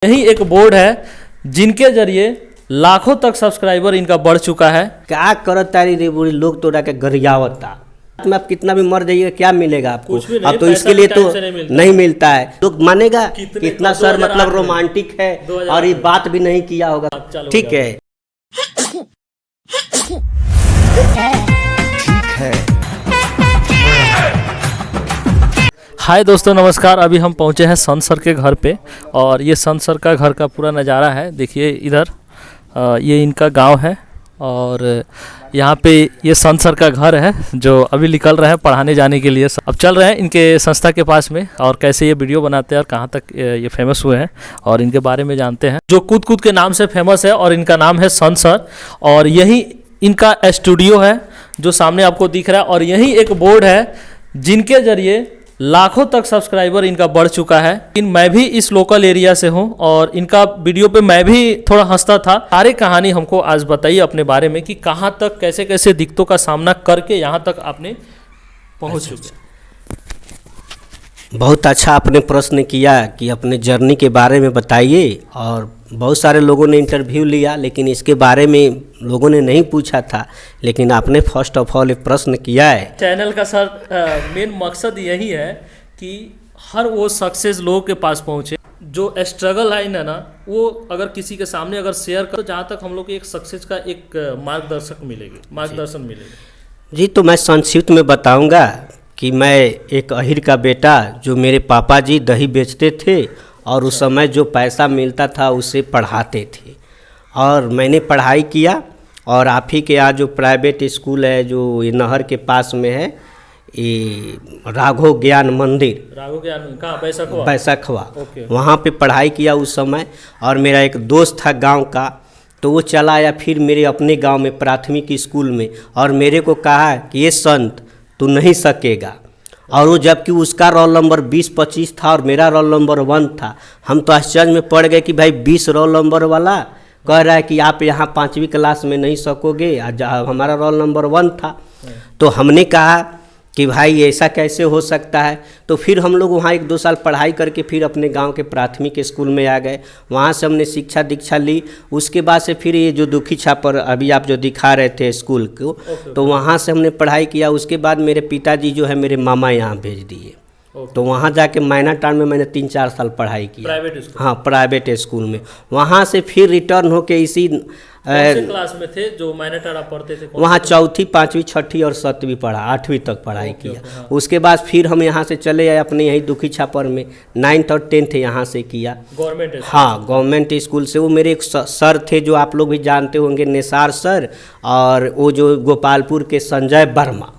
यही एक बोर्ड है जिनके जरिए लाखों तक सब्सक्राइबर इनका बढ़ चुका है। क्या करत तारी रे बुरी लोग तो के गरियावता में आप कितना भी मर जाइएगा क्या मिलेगा आपको? कुछ भी नहीं, अब तो इसके लिए तो नहीं मिलता है। लोग मानेगा कितना सर मतलब रोमांटिक है और ये बात भी नहीं किया होगा। ठीक है हाय दोस्तों नमस्कार। अभी हम पहुंचे हैं संत सर के घर पे और ये संत सर का घर का पूरा नज़ारा है। देखिए इधर ये इनका गांव है और यहाँ पे ये संत सर का घर है जो अभी निकल रहे हैं पढ़ाने जाने के लिए। अब चल रहे हैं इनके संस्था के पास में और कैसे ये वीडियो बनाते हैं और कहाँ तक ये फेमस हुए हैं और इनके बारे में जानते हैं। जो कूद कूद के नाम से फेमस है और इनका नाम है संत सर और यही इनका स्टूडियो है जो सामने आपको दिख रहा है और यही एक बोर्ड है जिनके जरिए लाखों तक सब्सक्राइबर इनका बढ़ चुका है। मैं भी इस लोकल एरिया से हूं और इनका वीडियो पे मैं भी थोड़ा हंसता था। सारी कहानी हमको आज बताइए अपने बारे में कि कहां तक कैसे कैसे दिक्कतों का सामना करके यहां तक आपने पहुंच चुके। बहुत अच्छा आपने प्रश्न किया कि अपने जर्नी के बारे में बताइए और बहुत सारे लोगों ने इंटरव्यू लिया लेकिन इसके बारे में लोगों ने नहीं पूछा था, लेकिन आपने फर्स्ट ऑफ ऑल एक प्रश्न किया है। चैनल का सर मेन मकसद यही है कि हर वो सक्सेस लोगों के पास पहुंचे जो स्ट्रगल है ना वो अगर किसी के सामने अगर शेयर करो जहाँ तक हम लोग को एक सक्सेस का एक मार्गदर्शन मिलेगी। जी तो मैं संक्षिप्त में बताऊंगा कि मैं एक अहिर का बेटा जो मेरे पापा जी दही बेचते थे और उस समय जो पैसा मिलता था उसे पढ़ाते थे और मैंने पढ़ाई किया और आप ही के यहाँ जो प्राइवेट स्कूल है जो ये नहर के पास में है ये राघव ज्ञान मंदिर, राघव ज्ञान कहाँ? बैसाखवा। वहाँ पे पढ़ाई किया उस समय और मेरा एक दोस्त था गांव का तो वो चला आया फिर मेरे अपने गांव में प्राथमिक स्कूल में और मेरे को कहा कि ये संत तू नहीं सकेगा। और वो जबकि उसका रोल नंबर 20-25 था और मेरा रोल नंबर 1 था। हम तो आश्चर्य में पड़ गए कि भाई 20 रोल नंबर वाला कह रहा है कि आप यहाँ 5वीं क्लास में नहीं सकोगे। हमारा रोल नंबर 1 था तो हमने कहा कि भाई ऐसा कैसे हो सकता है। तो फिर हम लोग वहाँ 1-2 साल पढ़ाई करके फिर अपने गांव के प्राथमिक स्कूल में आ गए। वहाँ से हमने शिक्षा दीक्षा ली। उसके बाद से फिर ये जो दुखी छापर अभी आप जो दिखा रहे थे स्कूल को तो वहाँ से हमने पढ़ाई किया। उसके बाद मेरे पिताजी जो है मेरे मामा यहाँ भेज दिए तो वहाँ जाके मैना टाउन में मैंने 3-4 साल पढ़ाई की प्राइवेट स्कूल। हाँ प्राइवेट स्कूल में। वहाँ से फिर रिटर्न होके इसी क्लास में थे जो मैना टाउन पढ़ते थे वहाँ 4th 5वीं 6ठी और 7वीं पढ़ा 8वीं तक पढ़ाई किया। हाँ। उसके बाद फिर हम यहाँ से चले आए अपने यही दुखी छापर में 9th और 10th यहाँ से किया गवर्नमेंट। हाँ गवर्नमेंट स्कूल से। वो मेरे एक सर थे जो आप लोग भी जानते होंगे निसार सर और वो जो गोपालपुर के संजय वर्मा।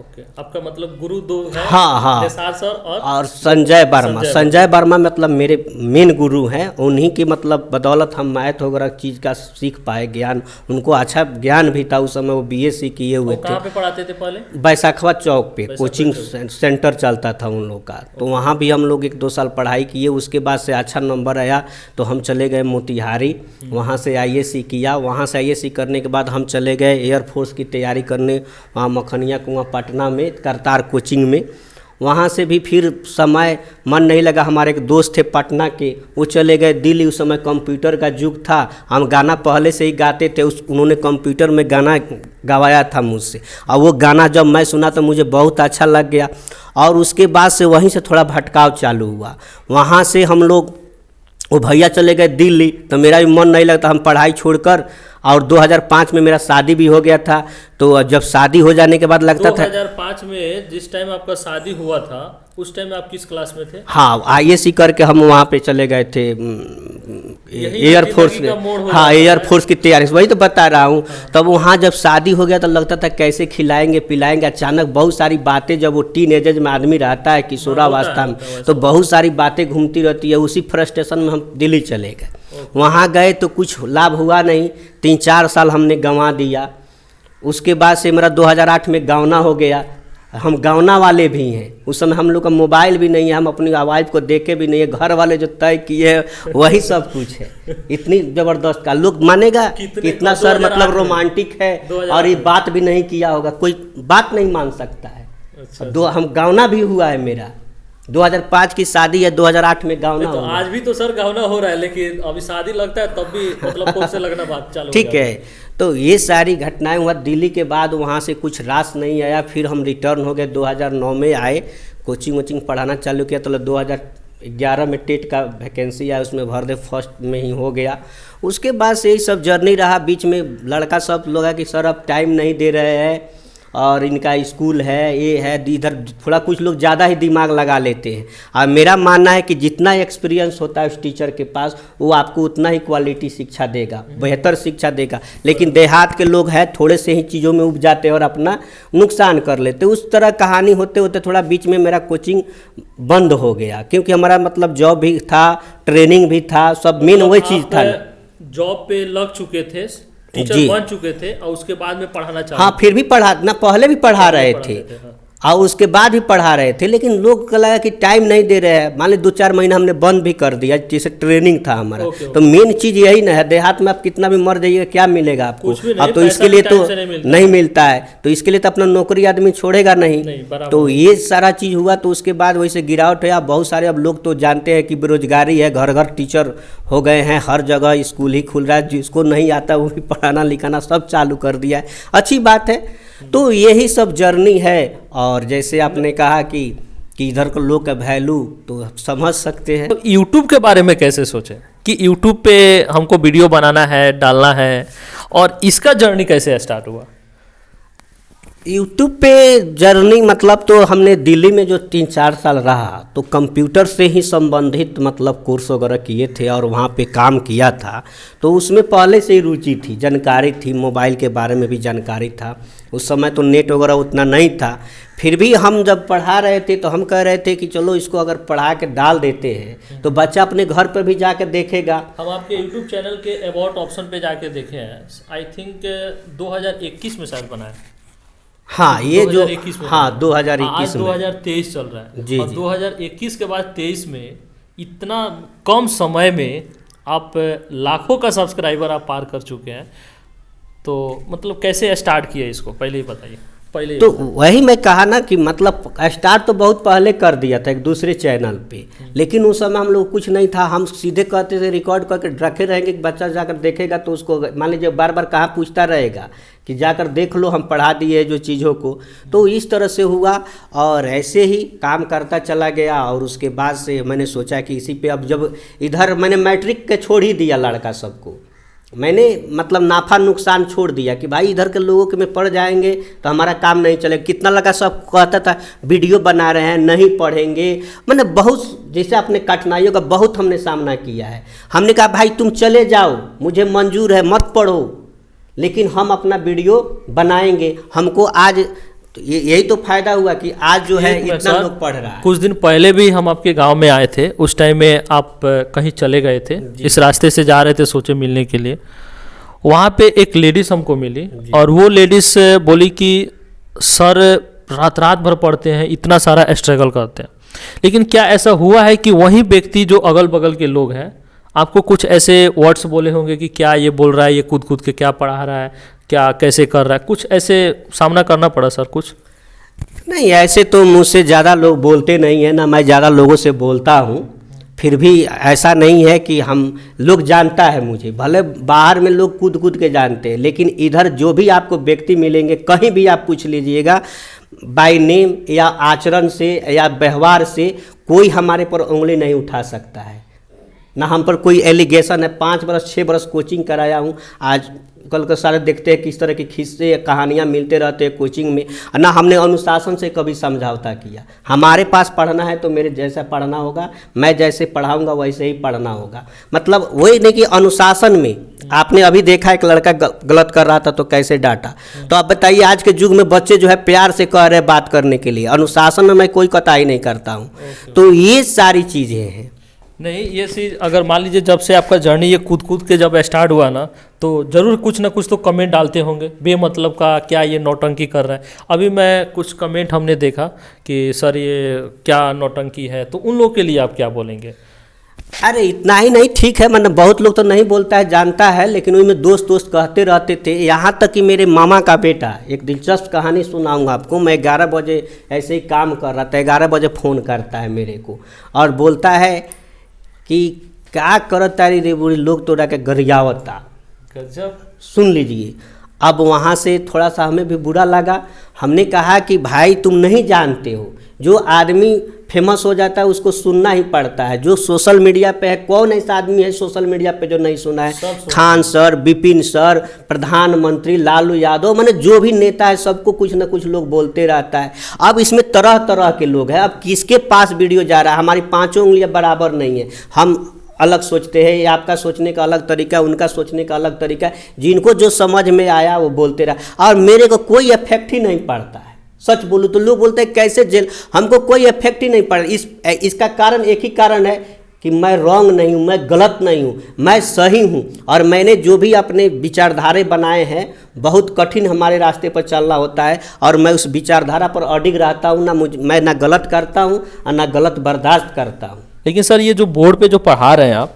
ओके आपका मतलब गुरु दो हैं? हाँ निसार सर और संजय वर्मा। संजय वर्मा मतलब मेरे मेन गुरु हैं। उन्हीं की मतलब बदौलत हम मैथ वगैरह चीज़ का सीख पाए ज्ञान। उनको अच्छा ज्ञान भी था उस समय। वो BSc किए हुए थे। कहाँ पे पढ़ाते थे पहले? बैसाखवा चौक पे कोचिंग सेंटर चलता था उन लोग का। तो वहाँ भी हम लोग 1-2 साल पढ़ाई किए। उसके बाद से अच्छा नंबर आया तो हम चले गए मोतिहारी। वहाँ से ISc किया। वहाँ से ISc करने के बाद हम चले गए एयरफोर्स की तैयारी करने वहाँ मखनिया कुआं पटना में करतार कोचिंग में। वहाँ से भी फिर समय मन नहीं लगा। हमारे एक दोस्त थे पटना के वो चले गए दिल्ली। उस समय कंप्यूटर का युग था। हम गाना पहले से ही गाते थे। उन्होंने कंप्यूटर में गाना गवाया था मुझसे और वो गाना जब मैं सुना तो मुझे बहुत अच्छा लग गया और उसके बाद से वहीं से थोड़ा भटकाव चालू हुआ। वहाँ से हम लोग वो भैया चले गए दिल्ली तो मेरा भी मन नहीं लगता। हम पढ़ाई छोड़कर और 2005 में मेरा शादी भी हो गया था। तो जब शादी हो जाने के बाद लगता था 2005 में जिस टाइम आपका शादी हुआ था उस टाइम आप किस क्लास में थे? हाँ ISc करके हम वहाँ पे चले गए थे एयरफोर्स में। हाँ एयरफोर्स की तैयारी वही तो बता रहा हूँ। हाँ। तब वहाँ जब शादी हो गया तो लगता था कैसे खिलाएंगे पिलाएंगे। अचानक बहुत सारी बातें जब वो टीनेजर में आदमी रहता है किशोरावस्था में तो बहुत सारी बातें घूमती रहती है। उसी फ्रस्ट्रेशन में हम दिल्ली चले गए। वहाँ गए तो कुछ लाभ हुआ नहीं। 3-4 साल हमने गंवा दिया। उसके बाद से मेरा 2008 में गावना हो गया। हम गावना वाले भी हैं। उस समय हम लोग का मोबाइल भी नहीं है। हम अपनी वाइफ को देखे भी नहीं है। घर वाले जो तय किए हैं वही सब कुछ है। इतनी ज़बरदस्त का लोग मानेगा कितना सर मतलब रोमांटिक है और ये बात भी नहीं किया होगा। कोई बात नहीं मान सकता है। हम गावना भी हुआ है मेरा 2005 की शादी है, 2008 में गाँवना तो होगा। आज भी तो सर गावना हो रहा है, लेकिन अभी शादी लगता है तब भी मतलब कोर्ट से लगना बात चालू हो ठीक जाता है। तो ये सारी घटनाएं हुआ दिल्ली के बाद, वहाँ से कुछ रास नहीं आया, फिर हम रिटर्न हो गए, 2009 में आए, कोचिंग वोचिंग पढ़ाना चालू किया। तो 2011 में टेट का वैकेंसी आया, उसमें भर दे, फर्स्ट में ही हो गया। उसके बाद से यही सब जर्नी रहा। बीच में लड़का सब लोग है कि सर अब टाइम नहीं दे रहे हैं, और इनका स्कूल है, ये है, इधर थोड़ा कुछ लोग ज़्यादा ही दिमाग लगा लेते हैं। और मेरा मानना है कि जितना एक्सपीरियंस होता है उस टीचर के पास, वो आपको उतना ही क्वालिटी शिक्षा देगा, बेहतर शिक्षा देगा। लेकिन देहात के लोग हैं, थोड़े से ही चीज़ों में उब जाते हैं और अपना नुकसान कर लेते। उस तरह कहानी होते होते थोड़ा बीच में मेरा कोचिंग बंद हो गया, क्योंकि हमारा मतलब जॉब भी था, ट्रेनिंग भी था, सब मेन वही चीज़ था। जॉब पे लग चुके थे, टीचर बन चुके थे, और उसके बाद में पढ़ाना चाहते। हाँ, फिर भी पढ़ा ना, पहले भी पढ़ा रहे थे, हाँ। और उसके बाद भी पढ़ा रहे थे। लेकिन लोग को लगा कि टाइम नहीं दे रहे हैं। मान ली 2-4 महीना हमने बंद भी कर दिया, जैसे ट्रेनिंग था हमारा। तो मेन चीज़ यही ना है, देहात में आप कितना भी मर जाइएगा, क्या मिलेगा आपको? अब तो इसके लिए तो नहीं मिलता है, तो इसके लिए तो अपना नौकरी आदमी छोड़ेगा नहीं। तो ये सारा चीज़ हुआ। तो उसके बाद वैसे गिरावट है। बहुत सारे अब लोग तो जानते हैं कि बेरोजगारी है, घर घर टीचर हो गए हैं, हर जगह स्कूल ही खुल रहा है, जिसको नहीं आता वो भी पढ़ाना लिखाना सब चालू कर दिया है। अच्छी बात है। तो यही सब जर्नी है। और जैसे आपने कहा कि इधर के लोग का वैल्यू तो समझ सकते हैं। तो यूट्यूब के बारे में कैसे सोचें कि यूट्यूब पे हमको वीडियो बनाना है, डालना है, और इसका जर्नी कैसे स्टार्ट हुआ? यूट्यूब पे जर्नी मतलब तो हमने दिल्ली में जो 3-4 साल रहा, तो कंप्यूटर से ही संबंधित मतलब कोर्स वगैरह किए थे और वहाँ पे काम किया था। तो उसमें पहले से ही रुचि थी, जानकारी थी, मोबाइल के बारे में भी जानकारी था। उस समय तो नेट वगैरह उतना नहीं था। फिर भी हम जब पढ़ा रहे थे तो हम कह रहे थे कि चलो इसको अगर पढ़ा के डाल देते हैं तो बच्चा अपने घर पर भी जाके देखेगा। हम आपके यूट्यूब चैनल के अबाउट ऑप्शन पे जाके देखे हैं, आई थिंक 2021 में शायद बनाया। हाँ, ये जो 2021 में, हाँ 2021 में, 2023 चल रहा है जी, और 2021 के बाद 23 में इतना कम समय में आप लाखों का सब्सक्राइबर आप पार कर चुके हैं। तो मतलब कैसे स्टार्ट किया इसको, पहले ही बताइए। पहले तो वही मैं कहा ना कि मतलब स्टार्ट तो बहुत पहले कर दिया था एक दूसरे चैनल पे, लेकिन उस समय हम लोग कुछ नहीं था। हम सीधे कहते थे रिकॉर्ड करके रखे रहेंगे कि बच्चा जाकर देखेगा तो उसको मान लीजिए बार बार कहाँ पूछता रहेगा कि जाकर देख लो, हम पढ़ा दिए जो चीज़ों को। तो इस तरह से हुआ और ऐसे ही काम करता चला गया। और उसके बाद से मैंने सोचा कि इसी पे अब जब इधर मैंने मैट्रिक के छोड़ ही दिया लड़का सबको, मैंने मतलब नाफा नुकसान छोड़ दिया कि भाई इधर के लोगों के में पढ़ जाएंगे तो हमारा काम नहीं चलेगा। कितना लगा सब कहता था वीडियो बना रहे हैं, नहीं पढ़ेंगे। मैंने बहुत जैसे अपने कठिनाइयों का बहुत हमने सामना किया है। हमने कहा भाई तुम चले जाओ, मुझे मंजूर है, मत पढ़ो, लेकिन हम अपना वीडियो बनाएंगे। हमको आज तो यही तो फायदा हुआ कि आज जो है इतना लोग पढ़ रहा है। कुछ दिन पहले भी हम आपके गांव में आए थे, उस टाइम में आप कहीं चले गए थे, इस रास्ते से जा रहे थे, सोचे मिलने के लिए। वहाँ पे एक लेडीज हमको मिली और वो लेडीज बोली कि सर रात रात भर पढ़ते हैं, इतना सारा स्ट्रगल करते हैं। लेकिन क्या ऐसा हुआ है कि वही व्यक्ति जो अगल बगल के लोग हैं आपको कुछ ऐसे वर्ड्स बोले होंगे कि क्या ये बोल रहा है, ये कूद कूद के क्या पढ़ा रहा है, क्या कैसे कर रहा है, कुछ ऐसे सामना करना पड़ा सर? कुछ नहीं, ऐसे तो मुझसे ज़्यादा लोग बोलते नहीं हैं ना, मैं ज़्यादा लोगों से बोलता हूँ। फिर भी ऐसा नहीं है कि हम लोग जानता है मुझे, भले बाहर में लोग कूद कूद के जानते हैं, लेकिन इधर जो भी आपको व्यक्ति मिलेंगे कहीं भी आप पूछ लीजिएगा, बाय नेम या आचरण से या व्यवहार से कोई हमारे पर उंगली नहीं उठा सकता है। ना हम पर कोई एलिगेशन है। 5 बरस 6 बरस कोचिंग कराया हूँ। आज कल के सारे देखते हैं किस तरह की खिस्से कहानियाँ मिलते रहते हैं कोचिंग में। ना हमने अनुशासन से कभी समझौता किया। हमारे पास पढ़ना है तो मेरे जैसा पढ़ना होगा, मैं जैसे पढ़ाऊँगा वैसे ही पढ़ना होगा। मतलब वही नहीं कि अनुशासन में आपने अभी देखा एक लड़का गलत कर रहा था तो कैसे डांटा। तो आप बताइए आज के युग में बच्चे जो है प्यार से कह रहे बात करने के लिए, अनुशासन में मैं कोई कताई नहीं करता हूँ। तो ये सारी चीज़ें हैं। नहीं, ये चीज़ अगर मान लीजिए जब से आपका जर्नी ये कूद कूद के जब स्टार्ट हुआ ना, तो ज़रूर कुछ ना कुछ तो कमेंट डालते होंगे बेमतलब का, क्या ये नौटंकी कर रहा है। अभी मैं कुछ कमेंट हमने देखा कि सर ये क्या नौटंकी है, तो उन लोगों के लिए आप क्या बोलेंगे? अरे इतना ही नहीं, ठीक है, मतलब बहुत लोग तो नहीं बोलता है, जानता है, लेकिन उनमें दोस्त दोस्त कहते रहते थे। यहाँ तक कि मेरे मामा का बेटा, एक दिलचस्प कहानी सुनाऊंगा आपको। मैं 11 बजे ऐसे ही काम कर रहा था, 11 बजे फ़ोन करता है मेरे को और बोलता है कि क्या करत तारी रे बुढ़ी, लोग तोड़ा के गरियावता। गजब। सुन लीजिए। अब वहाँ से थोड़ा सा हमें भी बुरा लगा। हमने कहा कि भाई तुम नहीं जानते हो, जो आदमी फेमस हो जाता है उसको सुनना ही पड़ता है। जो सोशल मीडिया पे है, कौन ऐसा आदमी है सोशल मीडिया पे जो नहीं सुना है? खान सर, विपिन सर, प्रधानमंत्री लालू यादव, माने जो भी नेता है सबको कुछ ना कुछ लोग बोलते रहता है। अब इसमें तरह तरह के लोग हैं। अब किसके पास वीडियो जा रहा है? हमारी पांचों उंगलियां बराबर नहीं है। हम अलग सोचते हैं, ये आपका सोचने का अलग तरीका, उनका सोचने का अलग तरीका। जिनको जो समझ में आया वो बोलते रहा, और मेरे को कोई इफेक्ट ही नहीं पड़ता है। सच बोलूँ तो लोग बोलते हैं कैसे जेल, हमको कोई इफेक्ट ही नहीं पड़। इसका कारण एक ही कारण है कि मैं रॉन्ग नहीं हूँ, मैं गलत नहीं हूँ, मैं सही हूँ। और मैंने जो भी अपने विचारधारे बनाए हैं, बहुत कठिन हमारे रास्ते पर चलना होता है, और मैं उस विचारधारा पर अडिग रहता हूँ। मैं ना गलत करता हूँ और ना गलत बर्दाश्त करता हूँ। लेकिन सर ये जो बोर्ड पे जो पढ़ा रहे हैं आप,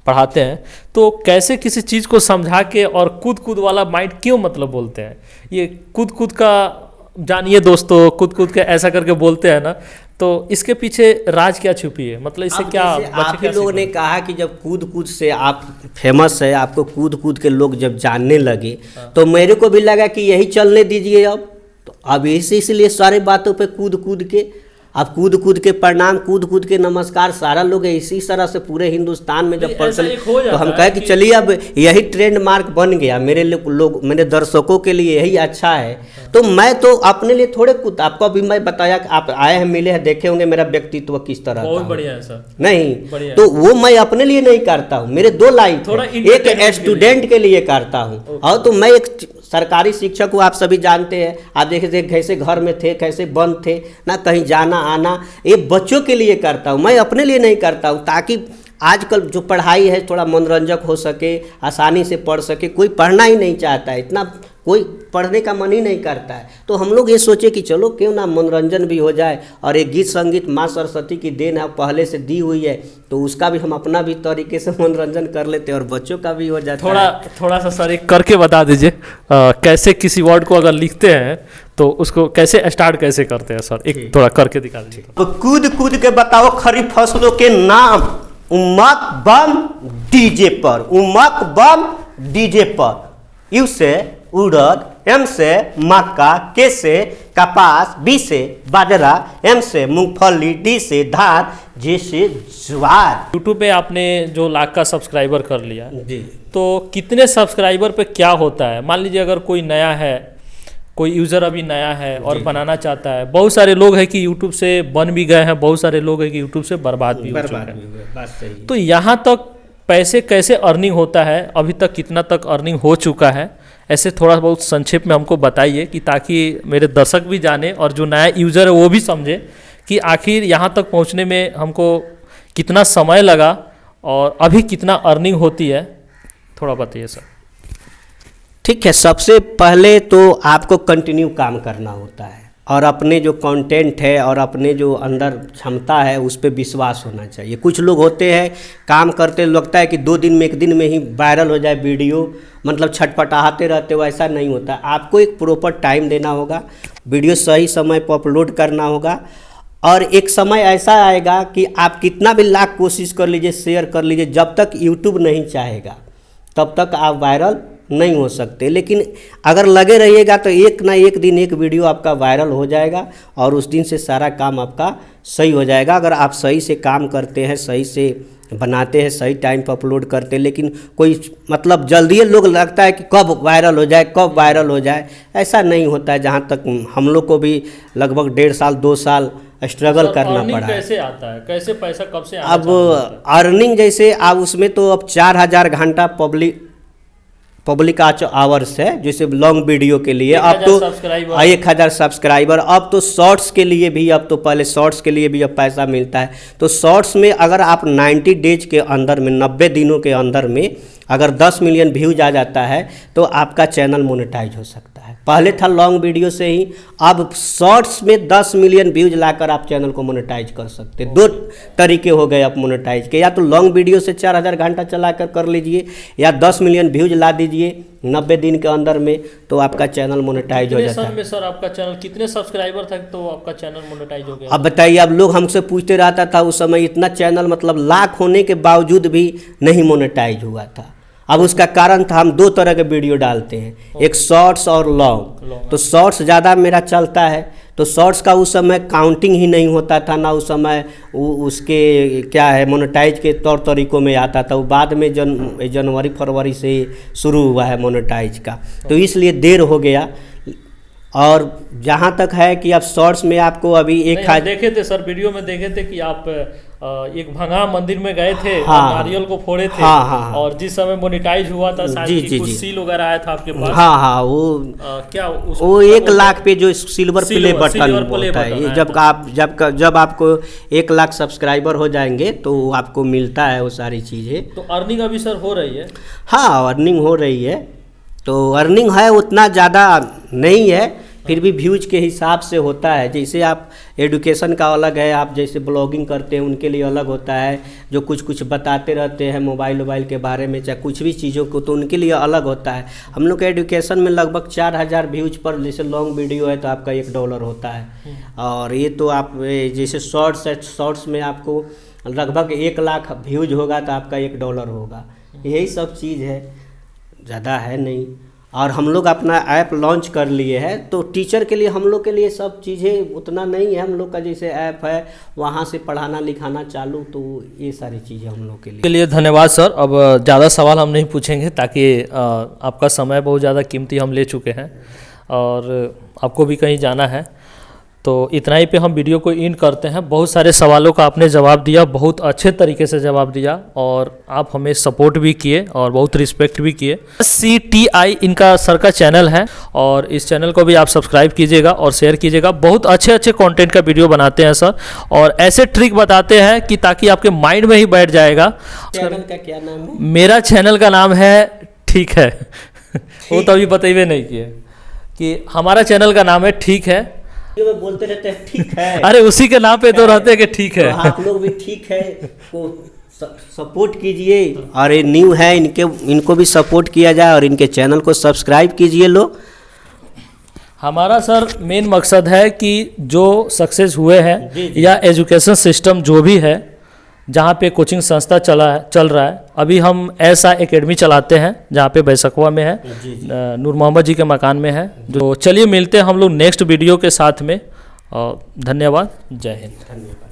पढ़ाते हैं, तो कैसे किसी चीज़ को समझा के और कूद कूद वाला माइंड क्यों मतलब बोलते हैं? ये कूद कूद का जानिए दोस्तों, कूद कूद के ऐसा करके बोलते हैं ना, तो इसके पीछे राज क्या छुपी है? मतलब इससे क्या आप ही लोगों ने कहा कि जब कूद कूद से आप फेमस है, आपको कूद कूद के लोग जब जानने लगे, तो मेरे को भी लगा कि यही चलने दीजिए अब। तो अब इसलिए सारी बातों पे कूद कूद के, अब कूद कूद के प्रणाम, कूद कूद के नमस्कार, सारा लोग इसी तरह से पूरे हिंदुस्तान में जब प्रचलित, तो हम कहे कि चलिए अब यही ट्रेंड मार्क बन गया मेरे लोग, मेरे दर्शकों के लिए यही अच्छा है। तो मैं तो अपने लिए थोड़े कूद, आपको अभी मैं बताया कि आप आए हैं, मिले हैं, देखे होंगे मेरा व्यक्तित्व किस तरह का। बहुत बढ़िया है सर। नहीं तो वो मैं अपने लिए नहीं करता हूँ, मेरे दो लाइफ, एक स्टूडेंट के लिए करता हूँ, और तो मैं एक सरकारी शिक्षक हूँ, आप सभी जानते हैं। आप देखे थे कैसे घर में थे, कैसे बंद थे, ना कहीं जाना आना, ये बच्चों के लिए करता हूँ, मैं अपने लिए नहीं करता हूँ। ताकि आजकल जो पढ़ाई है थोड़ा मनोरंजक हो सके, आसानी से पढ़ सके। कोई पढ़ना ही नहीं चाहता है, इतना कोई पढ़ने का मन ही नहीं करता है। तो हम लोग ये सोचे कि चलो क्यों ना मनोरंजन भी हो जाए, और एक गीत संगीत माँ सरस्वती की देन है, पहले से दी हुई है, तो उसका भी हम अपना भी तरीके से मनोरंजन कर लेते हैं और बच्चों का भी हो जाता है। थोड़ा सा सर एक करके बता दीजिए, कैसे किसी वर्ड को अगर लिखते हैं तो उसको कैसे स्टार्ट कैसे करते हैं सर, एक थोड़ा करके दिखा दीजिए। तो कूद कूद के बताओ खरीफ फसलों के नाम, उमक बम डीजे पर, उमक बम डीजे पर। यू से उड़द, एम से मक्का, के से कपास, बी से बाजरा, एम से मूंगफली, डी से धान, जे से ज्वार। यूट्यूब पे आपने जो लाख का सब्सक्राइबर कर लिया जी, तो कितने सब्सक्राइबर पे क्या होता है? मान लीजिए अगर कोई नया है, कोई यूज़र अभी नया है और बनाना चाहता है, बहुत सारे लोग हैं कि यूट्यूब से बन भी गए हैं, बहुत सारे लोग हैं कि यूट्यूब से बर्बाद भी हो चुके हैं। बात सही है। तो यहाँ तक पैसे कैसे अर्निंग होता है, अभी तक कितना तक अर्निंग हो चुका है, ऐसे थोड़ा बहुत संक्षेप में हमको बताइए, कि ताकि मेरे दर्शक भी जाने और जो नया यूज़र है वो भी समझे कि आखिर यहाँ तक पहुँचने में हमको कितना समय लगा और अभी कितना अर्निंग होती है, थोड़ा बताइए सर। ठीक है, सबसे पहले तो आपको कंटिन्यू काम करना होता है, और अपने जो कंटेंट है और अपने जो अंदर क्षमता है उस पर विश्वास होना चाहिए। कुछ लोग होते हैं काम करते लगता है कि 2 दिन में 1 दिन में ही वायरल हो जाए वीडियो, मतलब छटपटाते रहते हो, ऐसा नहीं होता। आपको एक प्रॉपर टाइम देना होगा, वीडियो सही समय पर अपलोड करना होगा, और एक समय ऐसा आएगा कि आप कितना भी लाख कोशिश कर लीजिए, शेयर कर लीजिए, जब तक यूट्यूब नहीं चाहेगा तब तक आप वायरल नहीं हो सकते। लेकिन अगर लगे रहिएगा तो एक ना एक दिन एक वीडियो आपका वायरल हो जाएगा, और उस दिन से सारा काम आपका सही हो जाएगा। अगर आप सही से काम करते हैं, सही से बनाते हैं, सही टाइम पर अपलोड करते हैं। लेकिन कोई मतलब जल्दी लोग लगता है कि कब वायरल हो जाए, कब वायरल हो जाए, ऐसा नहीं होता है। जहाँ तक हम लोग को भी लगभग 1.5 साल 2 साल स्ट्रगल करना पड़ा है। कैसे आता है, कैसे पैसा कब से आना? अब अर्निंग जैसे आप उसमें तो अब 4000 घंटा पब्लिक आवर्स है, जैसे लॉन्ग वीडियो के लिए। अब तो 1000 सब्सक्राइबर, अब तो शॉर्ट्स के लिए भी, अब तो पहले शॉर्ट्स के लिए भी अब पैसा मिलता है। तो शॉर्ट्स में अगर आप 90 डेज के अंदर में, 90 दिनों के अंदर में अगर 10 मिलियन व्यूज आ जाता है तो आपका चैनल मोनेटाइज हो सकता है। पहले था लॉन्ग वीडियो से ही, अब शॉर्ट्स में 10 मिलियन व्यूज लाकर आप चैनल को मोनेटाइज कर सकते हैं। 2 तरीके हो गए आप मोनेटाइज के, या तो लॉन्ग वीडियो से 4000 घंटा चलाकर कर लीजिए, या 10 मिलियन व्यूज ला दीजिए 90 दिन के अंदर में, तो आपका चैनल मोनेटाइज हो जाता है। में सर आपका चैनल कितने सब्सक्राइबर था तो आपका चैनल मोनेटाइज हो गया? अब बताइए, अब लोग हमसे पूछते रहता था उस समय, इतना चैनल मतलब लाख होने के बावजूद भी नहीं मोनेटाइज हुआ था। अब उसका कारण था, हम 2 तरह के वीडियो डालते हैं, एक शॉर्ट्स और लॉन्ग। तो शॉर्ट्स ज़्यादा मेरा चलता है, तो शॉर्ट्स का उस समय काउंटिंग ही नहीं होता था ना, उस समय उसके क्या है मोनेटाइज के तौर तरीकों में आता था। वो बाद में जनवरी फरवरी से शुरू हुआ है मोनेटाइज का, तो इसलिए देर हो गया। और जहाँ तक है कि अब शॉर्ट्स में आपको अभी देखे थे सर, वीडियो में देखे थे कि आप एक भंगा मंदिर में गए थे, हाँ, नारियल को फोड़े थे, हाँ, और जिस समय मोनेटाइज हुआ था शायद कुछ सील वगैरह आया था आपके पास। हाँ, वो 1 लाख पे जो सिल्वर प्ले बटन होता है, ये जब आपको 1 लाख सब्सक्राइबर हो जाएंगे तो आपको मिलता है वो सारी चीज़ें। तो अर्निंग अभी सर हो रही है? हाँ, अर्निंग हो रही है, तो अर्निंग है, उतना ज़्यादा नहीं है, फिर भी व्यूज के हिसाब से होता है। जैसे आप एडुकेशन का अलग है, आप जैसे ब्लॉगिंग करते हैं उनके लिए अलग होता है, जो कुछ बताते रहते हैं मोबाइल के बारे में, चाहे कुछ भी चीज़ों को, तो उनके लिए अलग होता है। हम लोग के एडुकेशन में लगभग 4000 व्यूज पर, जैसे लॉन्ग वीडियो है तो आपका $1 होता है, और ये तो आप जैसे शॉर्ट्स है, शॉर्ट्स में आपको लगभग 1 लाख व्यूज होगा तो आपका $1 होगा। यही सब चीज़ है, ज़्यादा है नहीं। और हम लोग अपना ऐप लॉन्च कर लिए हैं, तो टीचर के लिए हम लोग के लिए सब चीज़ें उतना नहीं है। हम लोग का जैसे ऐप है वहाँ से पढ़ाना लिखाना चालू, तो ये सारी चीज़ें हम लोग के लिए। धन्यवाद सर। अब ज़्यादा सवाल हम नहीं पूछेंगे, ताकि आपका समय बहुत ज़्यादा कीमती हम ले चुके हैं और आपको भी कहीं जाना है, तो इतना ही पे हम वीडियो को इन करते हैं। बहुत सारे सवालों का आपने जवाब दिया, बहुत अच्छे तरीके से जवाब दिया, और आप हमें सपोर्ट भी किए और बहुत रिस्पेक्ट भी किए। CTI इनका सर का चैनल है, और इस चैनल को भी आप सब्सक्राइब कीजिएगा और शेयर कीजिएगा। बहुत अच्छे अच्छे कंटेंट का वीडियो बनाते हैं सर, और ऐसे ट्रिक बताते हैं कि ताकि आपके माइंड में ही बैठ जाएगा। चैनल का क्या नाम है? मेरा चैनल का नाम है ठीक है वो तो अभी बताइए नहीं किए कि हमारा चैनल का नाम है ठीक है। में बोलते रहते हैं ठीक है, अरे उसी के नाम पे तो रहते हैं कि ठीक है। तो आप लोग भी ठीक है को सपोर्ट कीजिए, और ये न्यू है, इनको भी सपोर्ट किया जाए और इनके चैनल को सब्सक्राइब कीजिए लोग। हमारा सर मेन मकसद है कि जो सक्सेस हुए हैं, या एजुकेशन सिस्टम जो भी है, जहाँ पे कोचिंग संस्था चल रहा है, अभी हम ऐसा एकेडमी चलाते हैं जहाँ पे बैसकवा में है, नूर मोहम्मद जी के मकान में है। जो चलिए मिलते हैं हम लोग नेक्स्ट वीडियो के साथ में, और धन्यवाद, जय हिंद। धन्यवाद।